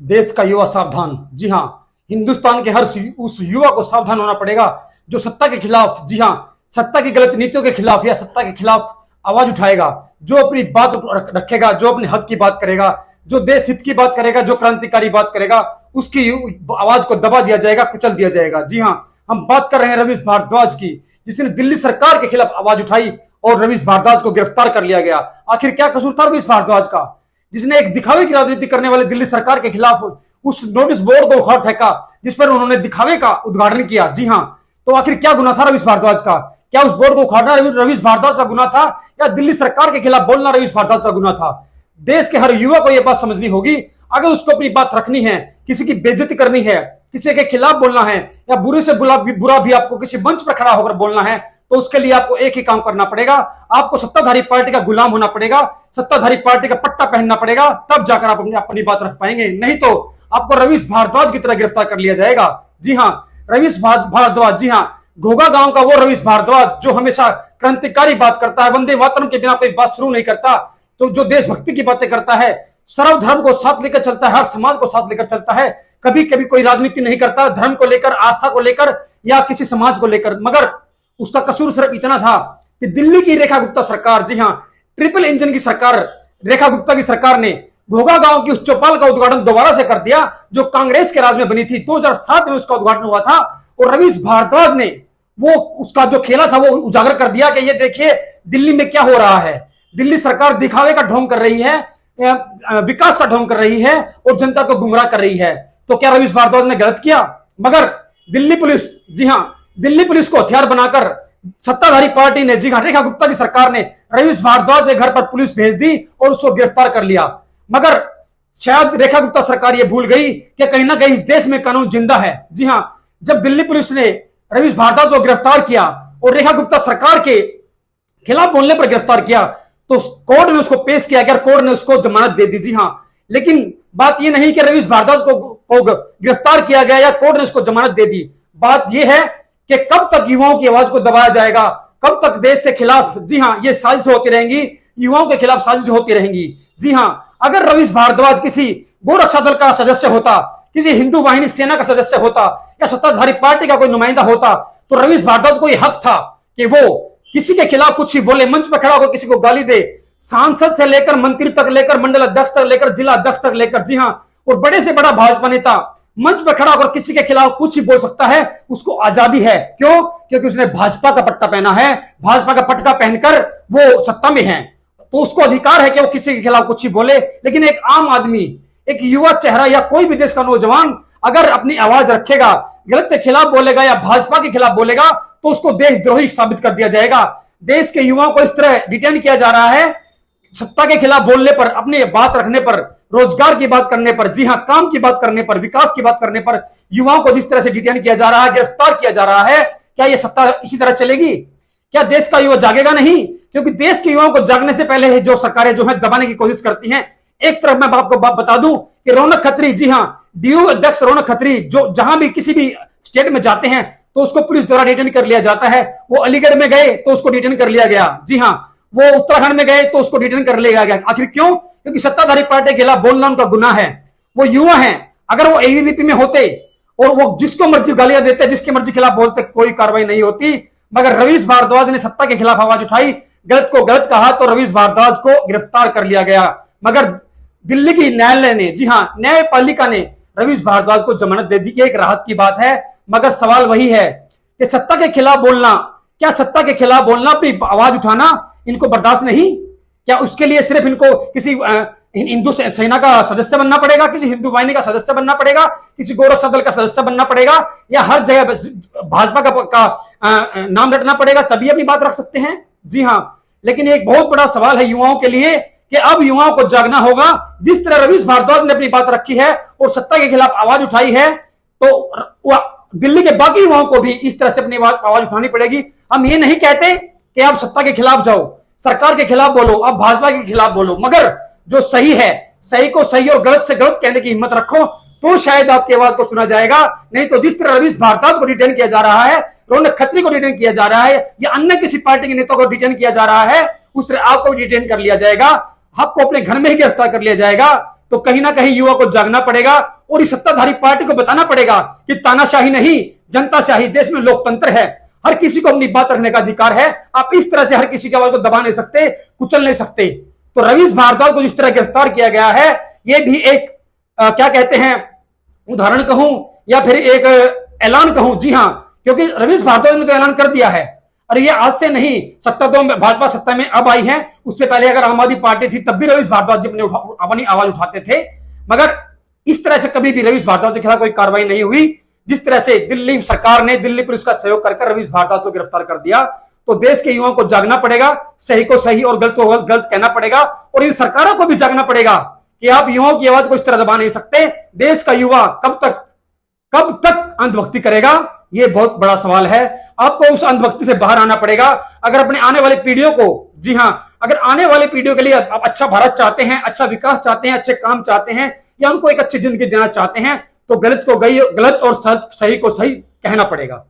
देश का युवा सावधान। जी हां, हिंदुस्तान के हर उस युवा को सावधान होना पड़ेगा जो सत्ता के खिलाफ, जी हां, सत्ता की गलत नीतियों के खिलाफ या सत्ता के खिलाफ आवाज उठाएगा, जो अपनी बात रखेगा, जो अपने हक की बात करेगा, जो देश हित की बात करेगा, जो क्रांतिकारी बात करेगा, उसकी आवाज को दबा दिया जाएगा, कुचल दिया जाएगा। जी हां, हम बात कर रहे हैं रवीश भारद्वाज की, जिसने दिल्ली सरकार के खिलाफ आवाज उठाई और रवीश भारद्वाज को गिरफ्तार कर लिया गया। आखिर क्या कसूर था रवीश भारद्वाज का, जिसने एक दिखावे की राजनीति करने वाले दिल्ली सरकार के खिलाफ उस नोटिस बोर्ड को उखाड़ फेंका जिस पर उन्होंने दिखावे का उद्घाटन किया। जी हां, तो आखिर क्या गुना था रवीश भारद्वाज का? क्या उस बोर्ड को उखाड़ना रवीश भारद्वाज का गुना था या दिल्ली सरकार के खिलाफ बोलना रवीश भारद्वाज का गुना था? देश के हर युवा को यह बात समझनी होगी, अगर उसको अपनी बात रखनी है, किसी की बेइज्जती करनी है, किसी के खिलाफ बोलना है या बुरे से बुरा भी आपको किसी मंच पर खड़ा होकर बोलना है, तो उसके लिए आपको एक ही काम करना पड़ेगा, आपको सत्ताधारी पार्टी का गुलाम होना पड़ेगा, सत्ताधारी पार्टी का पट्टा पहनना पड़ेगा, तब जाकर आप अपनी बात रख पाएंगे। नहीं तो आपको रवीश भारद्वाज की तरह गिरफ्तार कर लिया जाएगा। जी हां, रवीश भारद्वाज, जी हां, घोघा गांव का वो रवीश भारद्वाज जो हमेशा क्रांतिकारी बात करता है, वंदे मातरम के बिना कोई बात शुरू नहीं करता, तो जो देशभक्ति की बातें करता है, सर्वधर्म को साथ लेकर चलता है, हर समाज को साथ लेकर चलता है, कभी कभी कोई राजनीति नहीं करता धर्म को लेकर, आस्था को लेकर या किसी समाज को लेकर। मगर उसका कसूर सिर्फ इतना था कि दिल्ली की रेखा गुप्ता सरकार, जी हां, ट्रिपल इंजन की सरकार, रेखा गुप्ता की सरकार ने घोघा गांव की उस चौपाल का उद्घाटन दोबारा से कर दिया जो कांग्रेस के राज में बनी थी। 2007 में उसका उद्घाटन हुआ था और रवीश भारद्वाज ने वो उसका जो खेला था वो उजागर कर दिया कि ये देखिए दिल्ली में क्या हो रहा है, दिल्ली सरकार दिखावे का ढोंग कर रही है, विकास का ढोंग कर रही है और जनता को गुमराह कर रही है। तो क्या रवीश भारद्वाज ने गलत किया? मगर दिल्ली पुलिस, जी हां, दिल्ली पुलिस को हथियार बनाकर सत्ताधारी पार्टी ने, जी हां, रेखा गुप्ता की सरकार ने रवीश भारद्वाज के घर पर पुलिस भेज दी और उसको गिरफ्तार कर लिया। मगर शायद रेखा गुप्ता सरकार यह भूल गई कि कहीं ना कहीं इस देश में कानून जिंदा है। जी हां, जब दिल्ली पुलिस ने रवीश भारद्वाज को गिरफ्तार किया और रेखा गुप्ता सरकार के खिलाफ बोलने पर गिरफ्तार किया, तो कोर्ट में उसको पेश किया गया, कोर्ट ने उसको जमानत दे दी। जी हां, लेकिन बात यह नहीं कि रवीश भारद्वाज को गिरफ्तार किया गया या कोर्ट ने उसको जमानत दे दी। बात यह है कि कब तक युवाओं की आवाज को दबाया जाएगा, कब तक देश के खिलाफ, जी हां, ये साजिश होती रहेंगी, युवाओं के खिलाफ साजिश होती रहेंगी। जी हां, अगर रवीश भारद्वाज किसी गोरक्षा दल का सदस्य होता, किसी हिंदू वाहिनी सेना का सदस्य होता या सत्ताधारी पार्टी का कोई नुमाइंदा होता, तो रवीश भारद्वाज को यह हक था कि वो किसी के खिलाफ कुछ ही बोले, मंच पर खड़ा होकर किसी को गाली दे, सांसद से लेकर मंत्री तक लेकर मंडल अध्यक्ष तक लेकर जिला अध्यक्ष तक लेकर, जी हां, और बड़े से बड़ा भाजपा नेता मंच पर खड़ा होकर किसी के खिलाफ कुछ ही बोल सकता है, उसको आजादी है। क्यों? क्योंकि उसने भाजपा का पट्टा पहना है, भाजपा का पटका पहनकर वो सत्ता में है, तो उसको अधिकार है कि वो किसी के खिलाफ कुछ ही बोले। लेकिन एक आम आदमी, एक युवा चेहरा या कोई भी देश का नौजवान अगर अपनी आवाज रखेगा, गलत के खिलाफ बोलेगा या भाजपा के खिलाफ बोलेगा, तो उसको देशद्रोही साबित कर दिया जाएगा। देश के युवाओं को इस तरह डिटेन किया जा रहा है सत्ता के खिलाफ बोलने पर, अपनी बात रखने पर, रोजगार की बात करने पर, जी हां, काम की बात करने पर, विकास की बात करने पर युवाओं को जिस तरह से डिटेन किया जा रहा है, गिरफ्तार किया जा रहा है, क्या यह सत्ता इसी तरह चलेगी? क्या देश का युवा जागेगा नहीं? क्योंकि देश के युवाओं को जागने से पहले जो सरकारें जो है दबाने की कोशिश करती हैं। एक तरफ मैं आपको बात बता दूं कि रौनक खत्री, जी हां, डीयू अध्यक्ष रौनक खत्री, जो जहां भी किसी भी स्टेट में जाते हैं तो उसको पुलिस द्वारा डिटेन कर लिया जाता है। वो अलीगढ़ में गए तो उसको डिटेन कर लिया गया। जी हां, वो उत्तराखंड में गए तो उसको डिटेन कर लिया गया। आखिर क्यों? क्योंकि सत्ताधारी पार्टी के खिलाफ बोलना उनका गुनाह है। वो युवा हैं, अगर वो एबीवीपी में होते और वो जिसको मर्जी गालियां देते, जिसके मर्जी खिलाफ बोलते, कोई कार्रवाई नहीं होती। मगर रवीश भारद्वाज ने सत्ता के खिलाफ आवाज उठाई, गलत को गलत कहा, तो रवीश भारद्वाज को गिरफ्तार कर लिया गया। मगर दिल्ली की न्यायालय ने, जी हां, न्यायपालिका ने रवीश भारद्वाज को जमानत दे दी, एक राहत की बात है। मगर सवाल वही है कि सत्ता के खिलाफ बोलना, क्या सत्ता के खिलाफ बोलना, अपनी आवाज उठाना इनको बर्दाश्त नहीं? क्या उसके लिए सिर्फ इनको किसी हिंदू सेना का सदस्य बनना पड़ेगा, किसी हिंदू वाहिनी का सदस्य बनना पड़ेगा, किसी गोरक्षा दल का सदस्य बनना पड़ेगा, या हर जगह भाजपा का नाम रटना पड़ेगा तभी अपनी बात रख सकते हैं? जी हां, लेकिन एक बहुत बड़ा सवाल है युवाओं के लिए कि अब युवाओं को जागना होगा। जिस तरह रवीश भारद्वाज ने अपनी बात रखी है और सत्ता के खिलाफ आवाज उठाई है, तो दिल्ली के बाकी युवाओं को भी इस तरह से अपनी आवाज उठानी पड़ेगी। हम ये नहीं कहते कि आप सत्ता के खिलाफ जाओ, सरकार के खिलाफ बोलो, आप भाजपा के खिलाफ बोलो, मगर जो सही है, सही को सही और गलत से गलत कहने की हिम्मत रखो, तो शायद आपकी आवाज को सुना जाएगा। नहीं तो जिस तरह रवीश भारद्वाज को डिटेन किया जा रहा है, रौनक खत्री को डिटेन किया जा रहा है, या अन्य किसी पार्टी के नेता को डिटेन किया जा रहा है, उस तरह आपको भी डिटेन कर लिया जाएगा, आपको अपने घर में ही गिरफ्तार कर लिया जाएगा। तो कहीं ना कहीं युवा को जागना पड़ेगा और इस सत्ताधारी पार्टी को बताना पड़ेगा कि तानाशाही नहीं, जनताशाही, देश में लोकतंत्र है, हर किसी को अपनी बात रखने का अधिकार है। आप इस तरह से हर किसी की आवाज को दबा नहीं सकते, कुचल नहीं सकते। तो रवीश भारद्वाज को जिस तरह गिरफ्तार किया गया है, यह भी एक क्या कहते हैं, उदाहरण कहूं या फिर एक ऐलान कहूं। जी हां, क्योंकि रवीश भारद्वाज ने तो ऐलान कर दिया है, और ये आज से नहीं, सत्ता तो भाजपा सत्ता में अब आई है, उससे पहले अगर आम आदमी पार्टी थी तब भी रवीश भारद्वाज जी अपनी आवाज उठाते थे, मगर इस तरह से कभी भी रवीश भारद्वाज के खिलाफ कोई कार्रवाई नहीं हुई। जिस तरह से दिल्ली सरकार ने दिल्ली पुलिस का सहयोग कर रवीश भारद्वाज को गिरफ्तार कर दिया, तो देश के युवाओं को जागना पड़ेगा, सही को सही और गलत को गलत कहना पड़ेगा, और इन सरकारों को भी जागना पड़ेगा कि आप युवाओं की आवाज को इस तरह दबा नहीं सकते। देश का युवा कब तक अंधभक्ति करेगा, यह बहुत बड़ा सवाल है। आपको उस अंधभक्ति से बाहर आना पड़ेगा अगर अपने आने वाली पीढ़ियों को, जी हां, अगर आने वाली पीढ़ियों के लिए आप अच्छा भारत चाहते हैं, अच्छा विकास चाहते हैं, अच्छे काम चाहते हैं, या उनको एक अच्छी जिंदगी देना चाहते हैं, तो गलत को गलत और सही को सही कहना पड़ेगा।